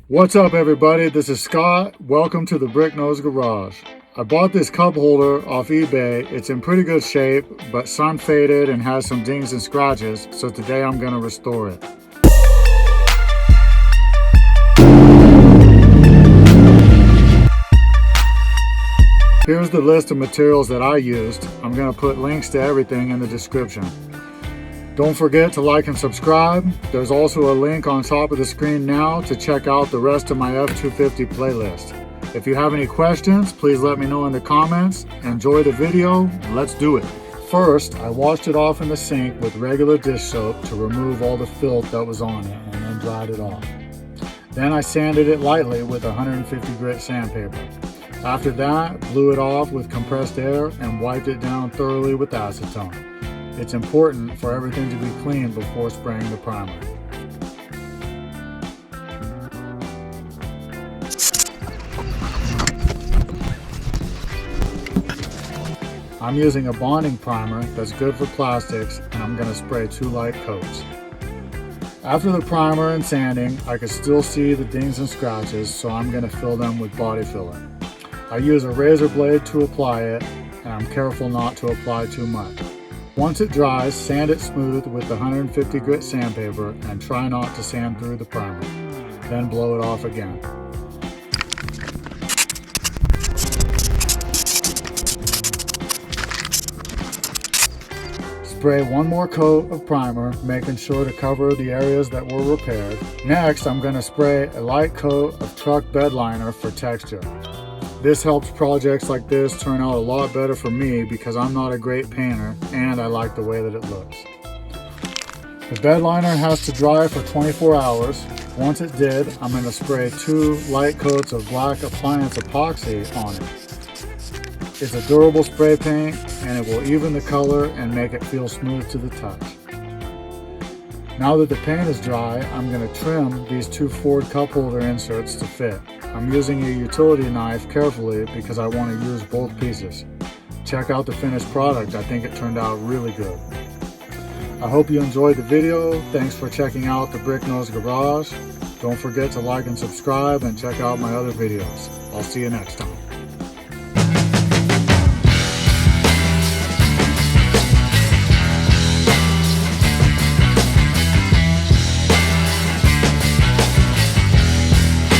What's up everybody, this is Scott. Welcome to the BrickNose Garage. I bought this cup holder off eBay. It's in pretty good shape, but sun faded and has some dings and scratches, so today I'm going to restore it. Here's the list of materials that I used. I'm going to put links to everything in the description. Don't forget to like and subscribe. There's also a link on top of the screen now to check out the rest of my F-250 playlist. If you have any questions, please let me know in the comments. Enjoy the video. Let's do it. First, I washed it off in the sink with regular dish soap to remove all the filth that was on it and then dried it off. Then I sanded it lightly with 150 grit sandpaper. After that, blew it off with compressed air and wiped it down thoroughly with acetone. It's important for everything to be clean before spraying the primer. I'm using a bonding primer that's good for plastics, and I'm going to spray 2 light coats. After the primer and sanding, I can still see the dings and scratches, so I'm going to fill them with body filler. I use a razor blade to apply it, and I'm careful not to apply too much. Once it dries, sand it smooth with the 150 grit sandpaper and try not to sand through the primer. Then blow it off again. Spray 1 more coat of primer, making sure to cover the areas that were repaired. Next, I'm going to spray a light coat of truck bed liner for texture. This helps projects like this turn out a lot better for me because I'm not a great painter and I like the way that it looks. The bed liner has to dry for 24 hours. Once it did, I'm going to spray 2 light coats of black appliance epoxy on it. It's a durable spray paint and it will even the color and make it feel smooth to the touch. Now that the paint is dry, I'm going to trim these 2 Ford cup holder inserts to fit. I'm using a utility knife carefully because I want to use both pieces. Check out the finished product. I think it turned out really good. I hope you enjoyed the video. Thanks for checking out the BrickNose Garage. Don't forget to like and subscribe and check out my other videos. I'll see you next time.